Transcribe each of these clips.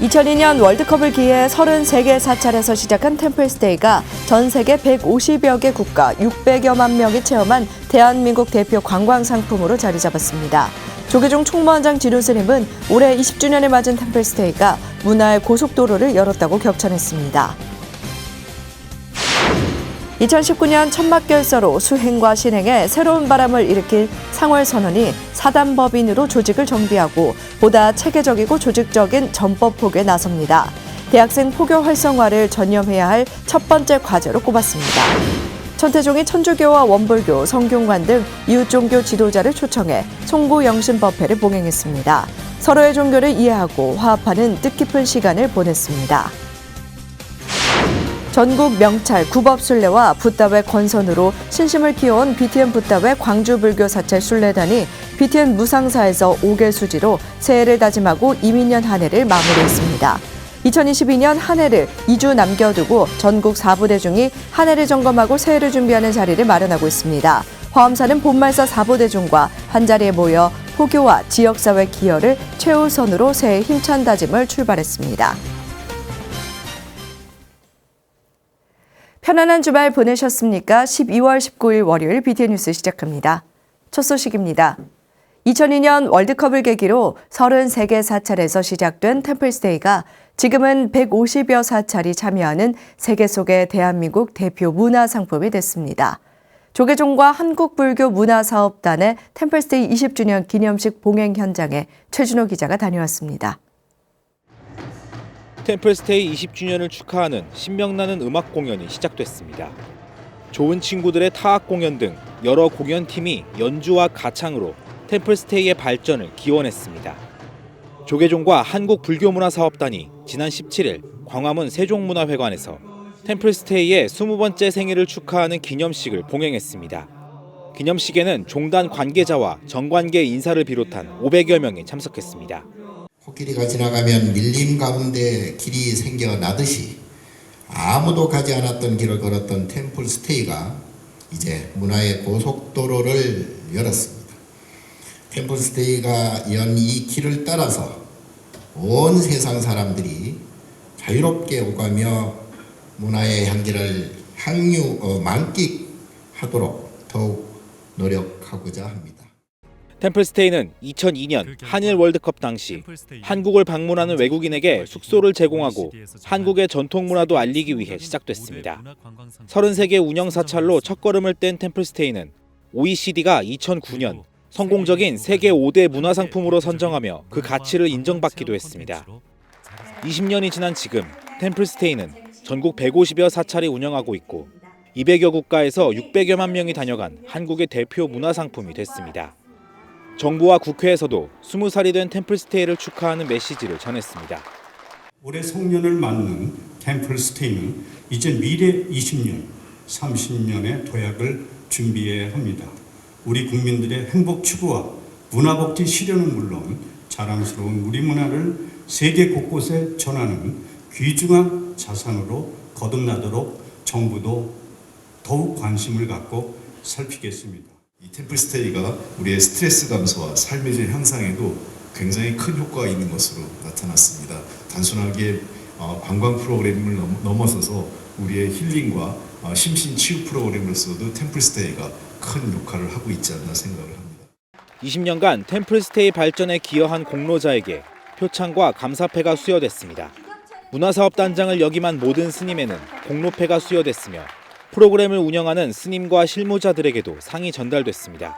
2002년 월드컵을 기해 33개 사찰에서 시작한 템플스테이가 전 세계 150여 개 국가 600여만 명이 체험한 대한민국 대표 관광 상품으로 자리 잡았습니다. 조계종 총무원장 진우 스님은 올해 20주년을 맞은 템플스테이가 문화의 고속도로를 열었다고 격찬했습니다. 2019년 천막결사로 수행과 신행에 새로운 바람을 일으킬 상월선언이 사단법인으로 조직을 정비하고 보다 체계적이고 조직적인 전법 포교에 나섭니다. 대학생 포교 활성화를 전념해야 할 첫 번째 과제로 꼽았습니다. 천태종이 천주교와 원불교, 성균관 등 이웃 종교 지도자를 초청해 송구영신법회를 봉행했습니다. 서로의 종교를 이해하고 화합하는 뜻깊은 시간을 보냈습니다. 전국 명찰 구법순례와 붓다회 권선으로 신심을 키워온 BTN 붓다회 광주불교 사찰 순례단이 BTN 무상사에서 5개 수지로 새해를 다짐하고 이민년 한 해를 마무리했습니다. 2022년 한 해를 2주 남겨두고 전국 4부대 중이 한 해를 점검하고 새해를 준비하는 자리를 마련하고 있습니다. 화엄사는 본말사 4부대 중과 한자리에 모여 포교와 지역사회 기여를 최우선으로 새해 힘찬 다짐을 출발했습니다. 편안한 주말 보내셨습니까? 12월 19일 월요일 BTN 뉴스 시작합니다. 첫 소식입니다. 2002년 월드컵을 계기로 33개 사찰에서 시작된 템플스테이가 지금은 150여 사찰이 참여하는 세계 속의 대한민국 대표 문화상품이 됐습니다. 조계종과 한국불교문화사업단의 템플스테이 20주년 기념식 봉행 현장에 최준호 기자가 다녀왔습니다. 템플스테이 20주년을 축하하는 신명나는 음악 공연이 시작됐습니다. 좋은 친구들의 타악 공연 등 여러 공연팀이 연주와 가창으로 템플스테이의 발전을 기원했습니다. 조계종과 한국불교문화사업단이 지난 17일 광화문 세종문화회관에서 템플스테이의 20번째 생일을 축하하는 기념식을 봉행했습니다. 기념식에는 종단 관계자와 정관계 인사를 비롯한 500여 명이 참석했습니다. 코끼리가 지나가면 밀림 가운데 길이 생겨나듯이 아무도 가지 않았던 길을 걸었던 템플스테이가 이제 문화의 고속도로를 열었습니다. 템플스테이가 연 이 길을 따라서 온 세상 사람들이 자유롭게 오가며 문화의 향기를 만끽하도록 더욱 노력하고자 합니다. 템플스테이는 2002년 한일 월드컵 당시 한국을 방문하는 외국인에게 숙소를 제공하고 한국의 전통 문화도 알리기 위해 시작됐습니다. 33개 운영 사찰로 첫걸음을 뗀 템플스테이는 OECD가 2009년 성공적인 세계 5대 문화상품으로 선정하며 그 가치를 인정받기도 했습니다. 20년이 지난 지금 템플스테이는 전국 150여 사찰이 운영하고 있고 200여 국가에서 600여만 명이 다녀간 한국의 대표 문화상품이 됐습니다. 정부와 국회에서도 20살이 된 템플스테이를 축하하는 메시지를 전했습니다. 올해 송년을 맞는 템플스테이는 이제 미래 20년, 30년의 도약을 준비해야 합니다. 우리 국민들의 행복 추구와 문화복지 실현은 물론 자랑스러운 우리 문화를 세계 곳곳에 전하는 귀중한 자산으로 거듭나도록 정부도 더욱 관심을 갖고 살피겠습니다. 이 템플스테이가 우리의 스트레스 감소와 삶의 질 향상에도 굉장히 큰 효과가 있는 것으로 나타났습니다. 단순하게 관광 프로그램을 넘어서서 우리의 힐링과 심신 치유 프로그램으로서도 템플스테이가 큰 역할을 하고 있지 않나 생각을 합니다. 20년간 템플스테이 발전에 기여한 공로자에게 표창과 감사패가 수여됐습니다. 문화사업단장을 역임한 모든 스님에는 공로패가 수여됐으며 프로그램을 운영하는 스님과 실무자들에게도 상이 전달됐습니다.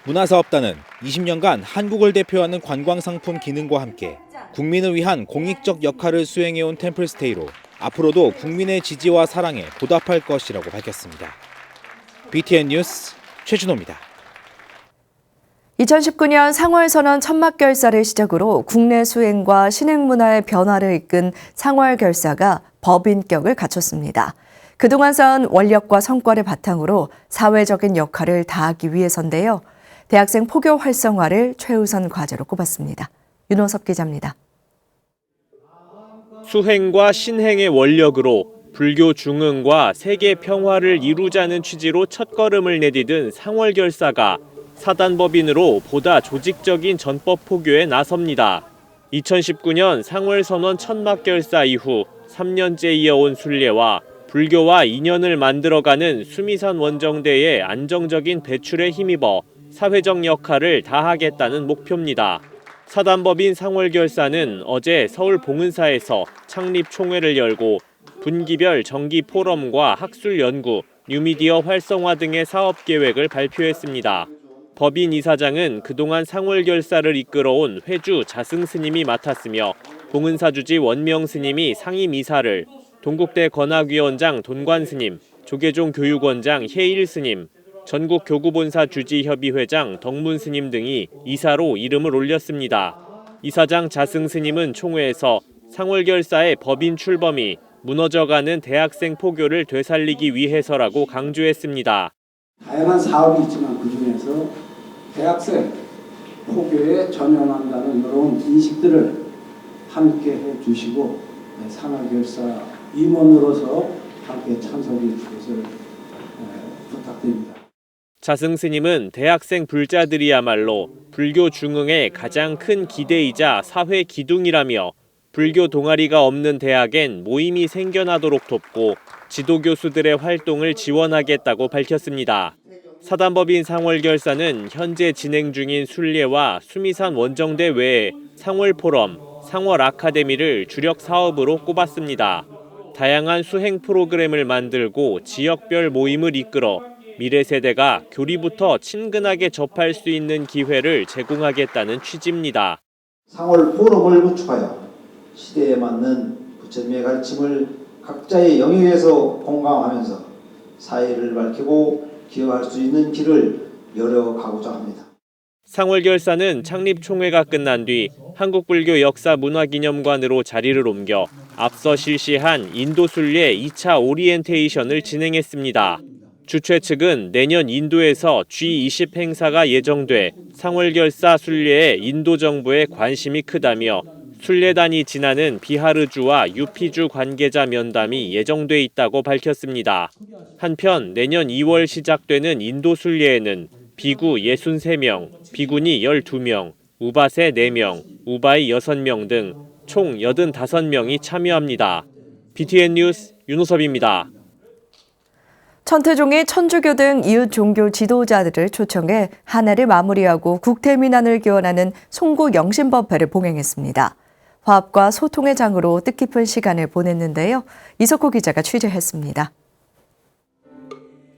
문화사업단은 20년간 한국을 대표하는 관광상품 기능과 함께 국민을 위한 공익적 역할을 수행해온 템플스테이로 앞으로도 국민의 지지와 사랑에 보답할 것이라고 밝혔습니다. BTN 뉴스 최준호입니다. 2019년 상월선언 천막결사를 시작으로 국내 수행과 신행 문화의 변화를 이끈 상월결사가 법인격을 갖췄습니다. 그동안 쌓은 원력과 성과를 바탕으로 사회적인 역할을 다하기 위해서인데요. 대학생 포교 활성화를 최우선 과제로 꼽았습니다. 윤호섭 기자입니다. 수행과 신행의 원력으로 불교 중흥과 세계 평화를 이루자는 취지로 첫걸음을 내디딘 상월결사가 사단법인으로 보다 조직적인 전법 포교에 나섭니다. 2019년 상월선원 천막결사 이후 3년째 이어온 순례와 불교와 인연을 만들어가는 수미산 원정대의 안정적인 배출에 힘입어 사회적 역할을 다하겠다는 목표입니다. 사단법인 상월결사는 어제 서울 봉은사에서 창립 총회를 열고 분기별 정기 포럼과 학술 연구, 뉴미디어 활성화 등의 사업 계획을 발표했습니다. 법인 이사장은 그동안 상월결사를 이끌어온 회주 자승 스님이 맡았으며 봉은사 주지 원명 스님이 상임 이사를, 동국대 건학위원장 돈관 스님, 조계종 교육원장 혜일 스님, 전국 교구본사 주지협의회장 덕문 스님 등이 이사로 이름을 올렸습니다. 이사장 자승 스님은 총회에서 상월결사의 법인 출범이 무너져가는 대학생 포교를 되살리기 위해서라고 강조했습니다. 다양한 사업이 있지만 그중에서 대학생 포교에 전념한다는 이런 인식들을 함께 해주시고 상월결사 임원으로서 함께 참석해 주것을 부탁드립니다. 자승 스님은 대학생 불자들이야말로 불교 중흥의 가장 큰 기대이자 사회 기둥이라며 불교 동아리가 없는 대학엔 모임이 생겨나도록 돕고 지도 교수들의 활동을 지원하겠다고 밝혔습니다. 사단법인 상월결사는 현재 진행 중인 순례와 수미산 원정대 외에 상월포럼, 상월아카데미를 주력 사업으로 꼽았습니다. 다양한 수행 프로그램을 만들고 지역별 모임을 이끌어 미래 세대가 교리부터 친근하게 접할 수 있는 기회를 제공하겠다는 취지입니다. 상월 포럼을 구축하여 시대에 맞는 부처님의 가르침을 각자의 영역에서 공감하면서 사회를 밝히고 기여할 수 있는 길을 열어가고자 합니다. 상월결사는 창립 총회가 끝난 뒤 한국불교 역사문화기념관으로 자리를 옮겨 앞서 실시한 인도순례 2차 오리엔테이션을 진행했습니다. 주최 측은 내년 인도에서 G20 행사가 예정돼 상월결사 순례에 인도 정부의 관심이 크다며 순례단이 지나는 비하르주와 유피주 관계자 면담이 예정돼 있다고 밝혔습니다. 한편 내년 2월 시작되는 인도 순례에는 비구 63명, 비구니 12명, 우바세 4명, 우바이 6명 등 총 85명이 참여합니다. BTN 뉴스 윤호섭입니다. 천태종이 천주교 등 이웃 종교 지도자들을 초청해 한 해를 마무리하고 국태민안을 기원하는 송구 영신법회를 봉행했습니다. 화합과 소통의 장으로 뜻깊은 시간을 보냈는데요. 이석호 기자가 취재했습니다.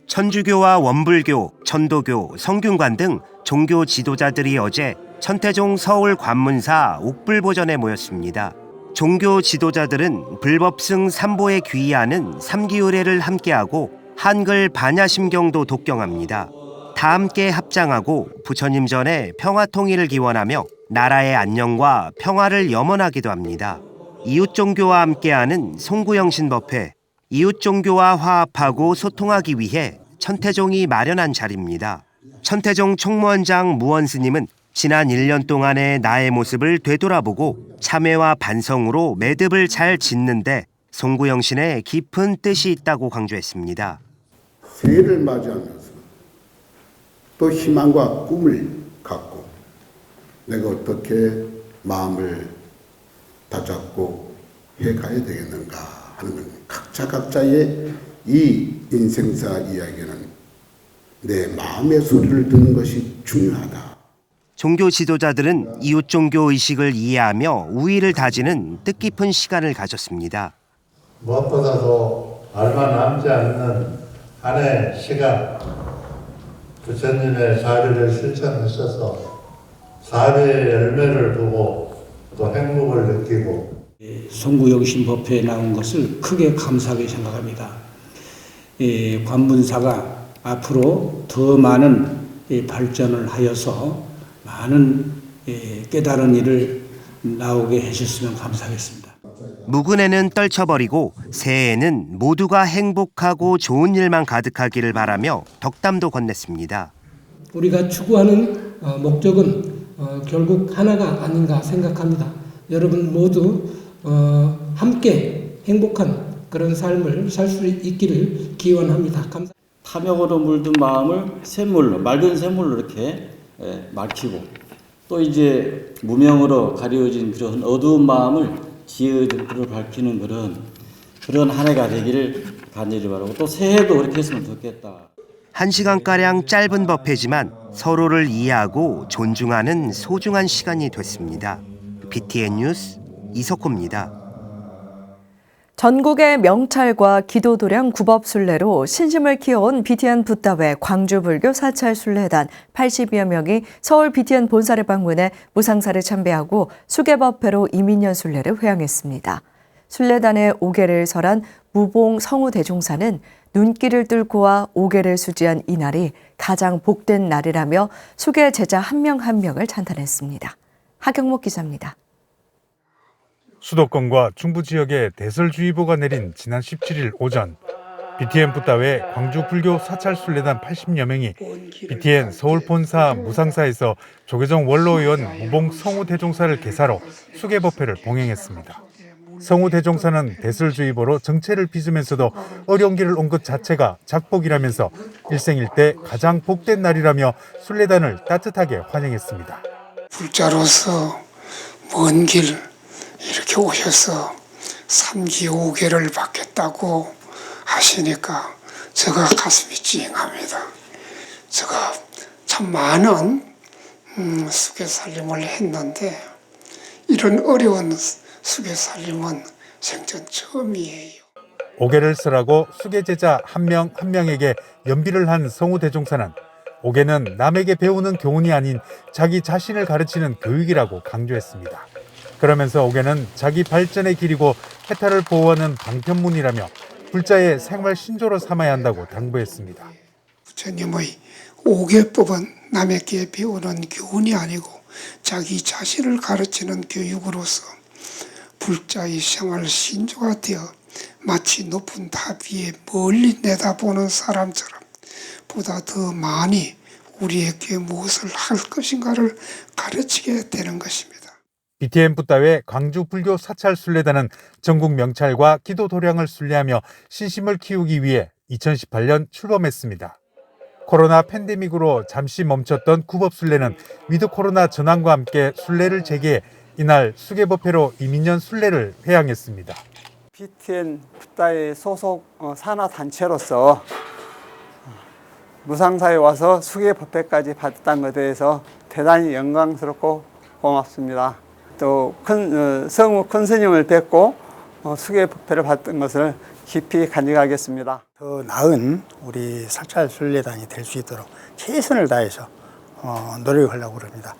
천주교와 원불교, 천도교, 성균관 등 종교 지도자들이 어제 천태종 서울 관문사 옥불보전에 모였습니다. 종교 지도자들은 불법승 삼보에 귀의하는 3기의례를 함께하고 한글 반야심경도 독경합니다. 다 함께 합장하고 부처님 전에 평화통일을 기원하며 나라의 안녕과 평화를 염원하기도 합니다. 이웃종교와 함께하는 송구영신법회, 이웃종교와 화합하고 소통하기 위해 천태종이 마련한 자리입니다. 천태종 총무원장 무원스님은 지난 1년 동안의 나의 모습을 되돌아보고 참회와 반성으로 매듭을 잘 짓는데 송구영신의 깊은 뜻이 있다고 강조했습니다. 새해를 맞이하면서 또 희망과 꿈을 갖고 내가 어떻게 마음을 다잡고 해가야 되겠는가 하는 건 각자의 이 인생사 이야기는 내 마음의 소리를 듣는 것이 중요하다. 종교 지도자들은 이웃 종교 의식을 이해하며 우위를 다지는 뜻깊은 시간을 가졌습니다. 무엇보다도 얼마 남지 않는 한 해 시간 부처님의 자비를 실천하셔서 자비의 열매를 보고 또 행복을 느끼고 송구영신법회에 나온 것을 크게 감사하게 생각합니다. 관문사가 앞으로 더 많은 발전을 하여서 많은 깨달은 일을 나오게 해주셨으면 감사하겠습니다. 묵은해는 떨쳐버리고 새해에는 모두가 행복하고 좋은 일만 가득하기를 바라며 덕담도 건넸습니다. 우리가 추구하는 목적은 결국 하나가 아닌가 생각합니다. 여러분 모두 함께 행복한 그런 삶을 살 수 있기를 기원합니다. 감사합니다. 탐욕으로 물든 마음을 샘물로, 맑은 샘물로 이렇게 맑히고 또 이제 무명으로 가려진 그런 어두운 마음을 지혜의 등불을 밝히는 그런 한 해가 되기를 간절히 바라고 또 새해도 그렇게 했으면 좋겠다. 1시간가량 짧은 법회지만 서로를 이해하고 존중하는 소중한 시간이 됐습니다. BTN 뉴스 이석호입니다. 전국의 명찰과 기도도량 구법순례로 신심을 키워온 BTN 붓다회 광주불교 사찰순례단 80여 명이 서울 BTN 본사를 방문해 무상사를 참배하고 수계법회로 이민년 순례를 회항했습니다. 순례단의 오개를 설한 무봉 성우대종사는 눈길을 뚫고 와 오개를 수지한 이날이 가장 복된 날이라며 수계 제자 한 명 한 명을 찬탄했습니다. 하경목 기자입니다. 수도권과 중부 지역에 대설주의보가 내린 지난 17일 오전 BTN 붓다회 광주 불교 사찰순례단 80여 명이 BTN 서울 본사 무상사에서 조계종 원로의원 무봉 성우대종사를 계사로 수계법회를 봉행했습니다. 성우대종사는 대설주의보로 정체를 빚으면서도 어려운 길을 온 것 자체가 작복이라면서 일생일대 가장 복된 날이라며 순례단을 따뜻하게 환영했습니다. 불자로서 먼 길 이렇게 오셔서 3기 5개를 받겠다고 하시니까 제가 가슴이 찡합니다. 제가 참 많은 수계살림을 했는데 이런 어려운 수계살림은 생전 처음이에요. 오개를 쓰라고 수계제자 한 명 한 명에게 연비를 한 성우대종사는 오개는 남에게 배우는 교훈이 아닌 자기 자신을 가르치는 교육이라고 강조했습니다. 그러면서 오개는 자기 발전의 길이고 해탈을 보호하는 방편문이라며 불자의 생활 신조로 삼아야 한다고 당부했습니다. 부처님의 오개법은 남에게 배우는 교훈이 아니고 자기 자신을 가르치는 교육으로서 불자의 생활 신조가 되어 마치 높은 탑 위에 멀리 내다보는 사람처럼 보다 더 많이 우리에게 무엇을 할 것인가를 가르치게 되는 것입니다. BTN 붓다회 광주 불교 사찰 순례단은 전국 명찰과 기도 도량을 순례하며 신심을 키우기 위해 2018년 출범했습니다. 코로나 팬데믹으로 잠시 멈췄던 구법순례는 위드 코로나 전환과 함께 순례를 재개해 이날 수계법회로 이민년 순례를 회항했습니다. BTN 붓다회 소속 산하단체로서 무상사에 와서 수계법회까지 받았다는 것에 대해서 대단히 영광스럽고 고맙습니다. 또 성우 큰 스님을 뵙고 수계법회를 받은 것을 깊이 간직하겠습니다. 더 나은 우리 사찰순례단이 될 수 있도록 최선을 다해서 노력하려고 합니다.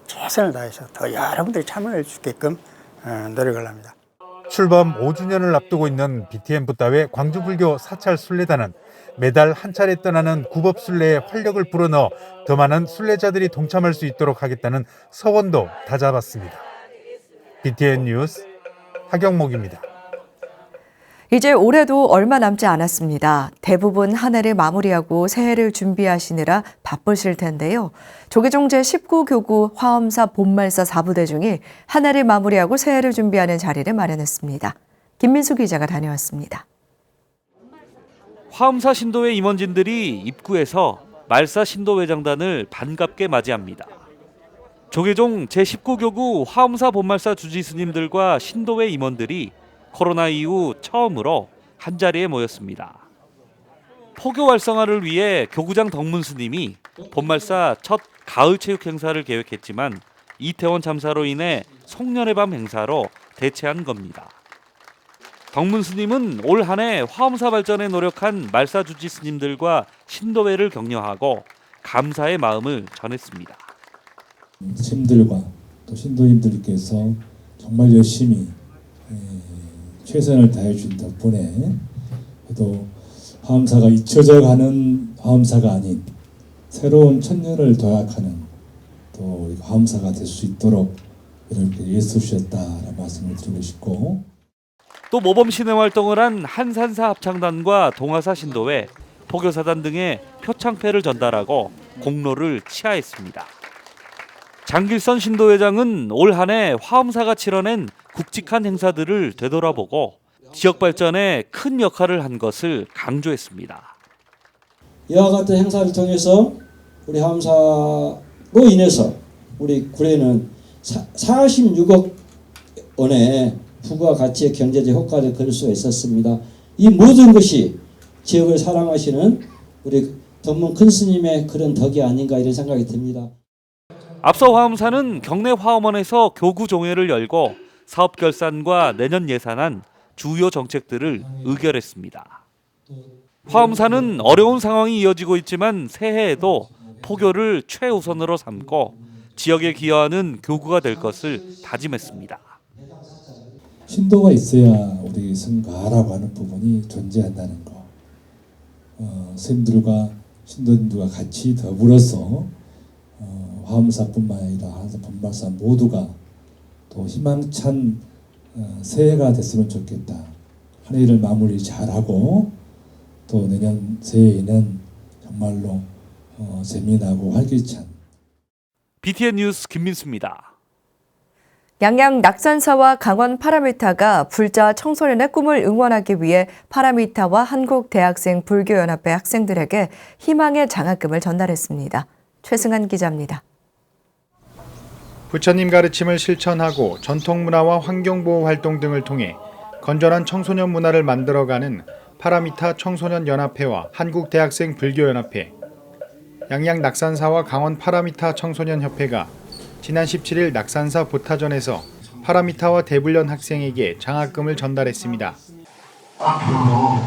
최선을 다해서 더 여러분들이 참여할 수 있게끔 노력을 합니다. 출범 5주년을 앞두고 있는 BTN 붓다회 광주불교 사찰순례단은 매달 한 차례 떠나는 구법순례에 활력을 불어넣어 더 많은 순례자들이 동참할 수 있도록 하겠다는 서원도 다잡았습니다. BTN 뉴스 하경목입니다. 이제 올해도 얼마 남지 않았습니다. 대부분 한 해를 마무리하고 새해를 준비하시느라 바쁘실 텐데요. 조계종 제19교구 화엄사 본말사 4부대중이 한 해를 마무리하고 새해를 준비하는 자리를 마련했습니다. 김민수 기자가 다녀왔습니다. 화엄사 신도회 임원진들이 입구에서 말사 신도회장단을 반갑게 맞이합니다. 조계종 제19교구 화엄사 본말사 주지스님들과 신도회 임원들이 코로나 이후 처음으로 한자리에 모였습니다. 포교 활성화를 위해 교구장 덕문 스님이 본말사 첫 가을 체육 행사를 계획했지만 이태원 참사로 인해 송년회 밤 행사로 대체한 겁니다. 덕문 스님은 올 한 해 화엄사 발전에 노력한 말사 주지 스님들과 신도회를 격려하고 감사의 마음을 전했습니다. 스님들과 또 신도님들께서 정말 열심히 최선을 다해준 덕분에 또 화엄사가 잊혀져가는 화엄사가 아닌 새로운 천년을 도약하는 또 화엄사가 될 수 있도록 이렇게 애써주셨다라는 말씀을 드리고 싶고, 또 모범신의 활동을 한 한산사 합창단과 동화사 신도회, 포교사단 등의 표창패를 전달하고 공로를 치하했습니다. 장길선 신도회장은 올 한 해 화엄사가 치러낸 굵직한 행사들을 되돌아보고 지역 발전에 큰 역할을 한 것을 강조했습니다. 이와 같은 행사를 통해서 우리 화엄사로 인해서 우리 구례는 46억 원의 부가 가치의 경제적 효과를 거둘 수가 있었습니다. 이 모든 것이 지역을 사랑하시는 우리 덕문 큰 스님의 그런 덕이 아닌가 이런 생각이 듭니다. 앞서 화엄사는 경내 화엄원에서 교구 종회를 열고 사업 결산과 내년 예산안, 주요 정책들을 의결했습니다. 화엄사는 어려운 상황이 이어지고 있지만 새해에도 포교를 최우선으로 삼고 지역에 기여하는 교구가 될 것을 다짐했습니다. 신도가 있어야 우리 성가라고 하는 부분이 존재한다는 거. 스님들과 신도님들과 같이 더불어서 화엄사뿐만 아니라 한사 본말사 모두가 또 희망찬 새해가 됐으면 좋겠다. 한 해를 마무리 잘하고 또 내년 새해에는 정말로 재미나고 활기찬 BTN 뉴스 김민수입니다. 양양 낙산사와 강원 파라미타가 불자 청소년의 꿈을 응원하기 위해 파라미타와 한국대학생 불교연합회 학생들에게 희망의 장학금을 전달했습니다. 최승한 기자입니다. 부처님 가르침을 실천하고 전통문화와 환경보호 활동 등을 통해 건전한 청소년 문화를 만들어가는 파라미타 청소년연합회와 한국대학생 불교연합회, 양양 낙산사와 강원 파라미타 청소년협회가 지난 17일 낙산사 보타전에서 파라미타와 대불련 학생에게 장학금을 전달했습니다. 앞으로도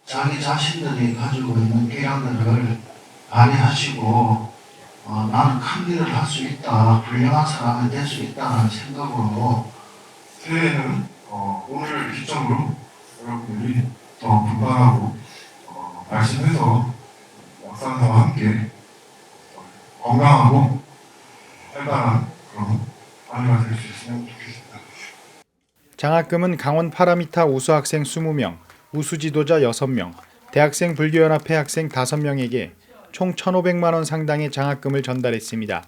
자기 자신들이 가지고 있는 교양들을 발휘하시고 나는 큰 일을 할 수 있다, 훌륭한 사람이 될 수 있다는 생각으로 새해에는 오늘 기점으로 여러분들이 더 분발하고 날씬해서 낙산사와 함께 건강하고 활발한 그런 한 해가 될 수 있으면 좋겠습니다. 장학금은 강원 파라미타 우수 학생 20명, 우수 지도자 6명, 대학생 불교연합회 학생 5명에게 총 1,500만 원 상당의 장학금을 전달했습니다.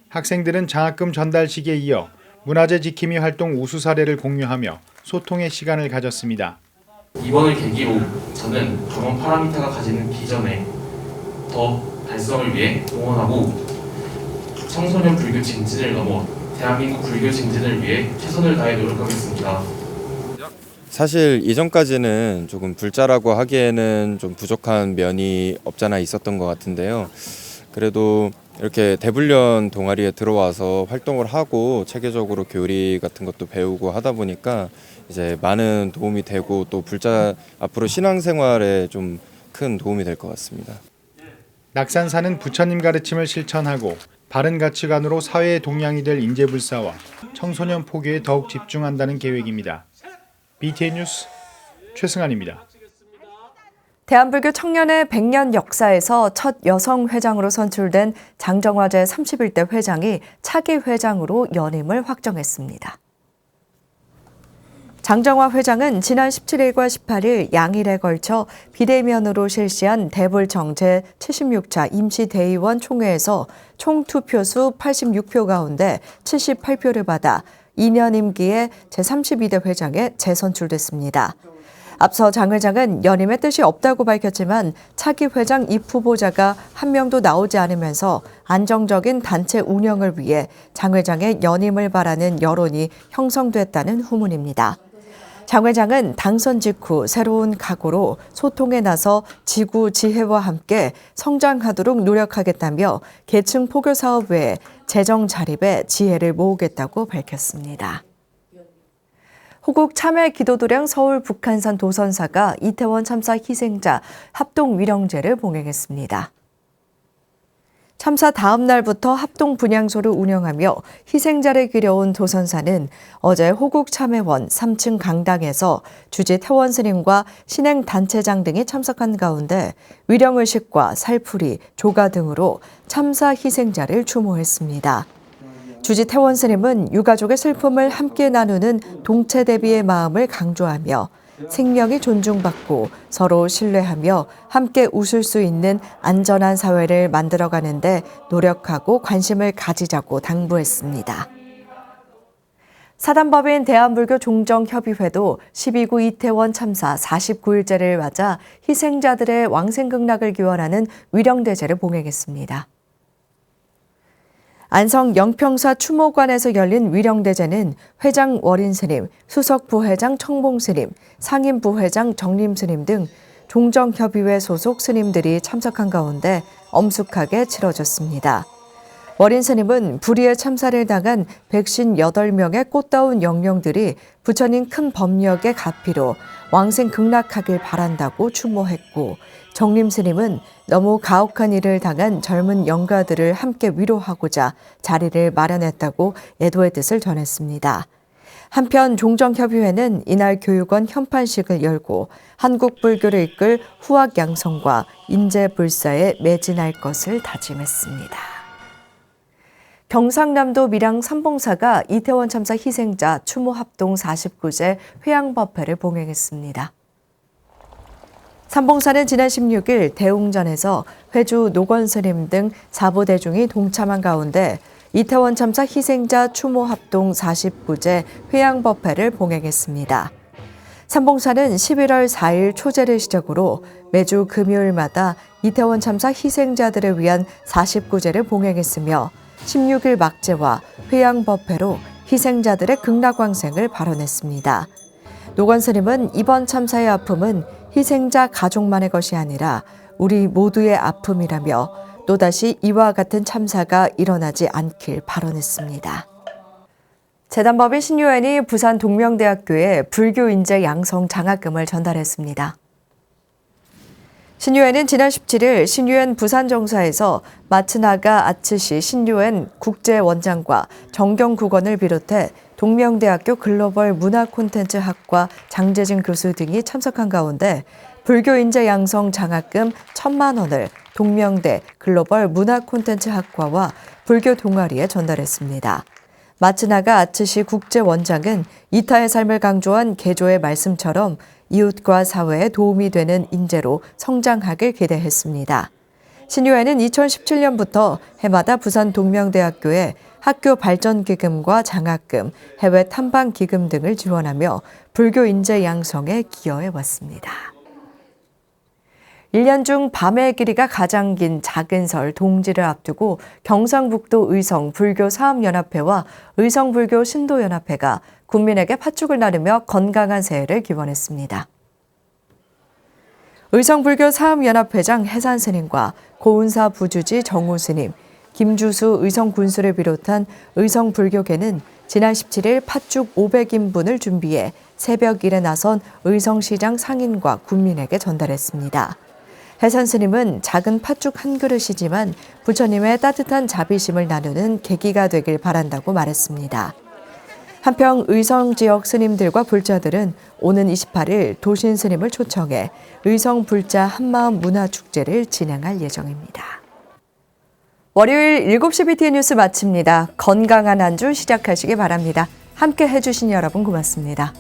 학생들은 장학금 전달식에 이어 문화재 지킴이 활동 우수 사례를 공유하며 소통의 시간을 가졌습니다. 이번을 계기로 저는 강원 파라미타가 가지는 비전에 더 달성을 위해 응원하고 청소년 불교 증진을 넘어 대한민국 불교 증진을 위해 최선을 다해 노력하겠습니다. 사실 이전까지는 조금 불자라고 하기에는 좀 부족한 면이 없잖아 있었던 것 같은데요. 그래도 이렇게 대불련 동아리에 들어와서 활동을 하고 체계적으로 교리 같은 것도 배우고 하다 보니까 이제 많은 도움이 되고 또 불자 앞으로 신앙생활에 좀 큰 도움이 될 것 같습니다. 낙산사는 부처님 가르침을 실천하고 바른 가치관으로 사회의 동량이 될 인재불사와 청소년 포교에 더욱 집중한다는 계획입니다. BTN 뉴스 최승환입니다. 대한불교 청년의 100년 역사에서 첫 여성 회장으로 선출된 장정화 제31대 회장이 차기 회장으로 연임을 확정했습니다. 장정화 회장은 지난 17일과 18일 양일에 걸쳐 비대면으로 실시한 대불청 제76차 임시대의원 총회에서 총 투표수 86표 가운데 78표를 받아 2년 임기의 제32대 회장에 재선출됐습니다. 앞서 장 회장은 연임의 뜻이 없다고 밝혔지만 차기 회장 입 후보자가 한 명도 나오지 않으면서 안정적인 단체 운영을 위해 장 회장의 연임을 바라는 여론이 형성됐다는 후문입니다. 장 회장은 당선 직후 새로운 각오로 소통에 나서 지구 지혜와 함께 성장하도록 노력하겠다며 계층 포교 사업 외에 재정 자립에 지혜를 모으겠다고 밝혔습니다. 호국 참회 기도도량 서울 북한산 도선사가 이태원 참사 희생자 합동 위령제를 봉행했습니다. 참사 다음 날부터 합동 분향소를 운영하며 희생자를 기려온 도선사는 어제 호국 참회원 3층 강당에서 주지 태원 스님과 신행 단체장 등이 참석한 가운데 위령의식과 살풀이, 조가 등으로 참사 희생자를 추모했습니다. 주지 태원 스님은 유가족의 슬픔을 함께 나누는 동체 대비의 마음을 강조하며 생명이 존중받고 서로 신뢰하며 함께 웃을 수 있는 안전한 사회를 만들어가는데 노력하고 관심을 가지자고 당부했습니다. 사단법인 대한불교 종정협의회도 12구 이태원 참사 49일째를 맞아 희생자들의 왕생극락을 기원하는 위령대제를 봉행했습니다. 안성 영평사 추모관에서 열린 위령대제는 회장 월인스님, 수석부회장 청봉스님, 상임부회장 정림스님 등 종정협의회 소속 스님들이 참석한 가운데 엄숙하게 치러졌습니다. 월인스님은 불의의 참사를 당한 158명의 꽃다운 영령들이 부처님 큰 법력의 가피로 왕생 극락하길 바란다고 추모했고, 정림스님은 너무 가혹한 일을 당한 젊은 영가들을 함께 위로하고자 자리를 마련했다고 애도의 뜻을 전했습니다. 한편 종정협의회는 이날 교육원 현판식을 열고 한국불교를 이끌 후학양성과 인재불사에 매진할 것을 다짐했습니다. 경상남도 밀양 삼봉사가 이태원 참사 희생자 추모 합동 49제 회향법회를 봉행했습니다. 삼봉사는 지난 16일 대웅전에서 회주 노건스님 등 사부대중이 동참한 가운데 이태원 참사 희생자 추모 합동 49제 회향법회를 봉행했습니다. 삼봉사는 11월 4일 초제를 시작으로 매주 금요일마다 이태원 참사 희생자들을 위한 49제를 봉행했으며 16일 막제와 회향법회로 희생자들의 극락왕생을 발언했습니다. 노건스님은 이번 참사의 아픔은 희생자 가족만의 것이 아니라 우리 모두의 아픔이라며 또다시 이와 같은 참사가 일어나지 않길 발언했습니다. 재단법인 신유엔이 부산 동명대학교에 불교 인재 양성 장학금을 전달했습니다. 신유엔은 지난 17일 신유엔 부산정사에서 마츠나가 아츠시 신유엔 국제원장과 정경국원을 비롯해 동명대학교 글로벌 문화콘텐츠학과 장재진 교수 등이 참석한 가운데 불교 인재 양성 장학금 1,000만 원을 동명대 글로벌 문화콘텐츠학과와 불교 동아리에 전달했습니다. 마츠나가 아츠시 국제원장은 이타의 삶을 강조한 개조의 말씀처럼 이웃과 사회에 도움이 되는 인재로 성장하길 기대했습니다. 신유엔은 2017년부터 해마다 부산 동명대학교에 학교 발전기금과 장학금, 해외 탐방기금 등을 지원하며 불교 인재 양성에 기여해왔습니다. 1년 중 밤의 길이가 가장 긴 작은 설 동지를 앞두고 경상북도 의성 불교사업연합회와 의성불교 신도연합회가 국민에게 팥죽을 나누며 건강한 새해를 기원했습니다. 의성불교사업연합회장 해산스님과 고운사 부주지 정우스님, 김주수 의성군수를 비롯한 의성불교계는 지난 17일 팥죽 500인분을 준비해 새벽 일에 나선 의성시장 상인과 국민에게 전달했습니다. 해산스님은 작은 팥죽 한 그릇이지만 부처님의 따뜻한 자비심을 나누는 계기가 되길 바란다고 말했습니다. 한편 의성 지역 스님들과 불자들은 오는 28일 도신 스님을 초청해 의성 불자 한마음 문화축제를 진행할 예정입니다. 월요일 7시 BTN 뉴스 마칩니다. 건강한 한 주 시작하시기 바랍니다. 함께 해주신 여러분 고맙습니다.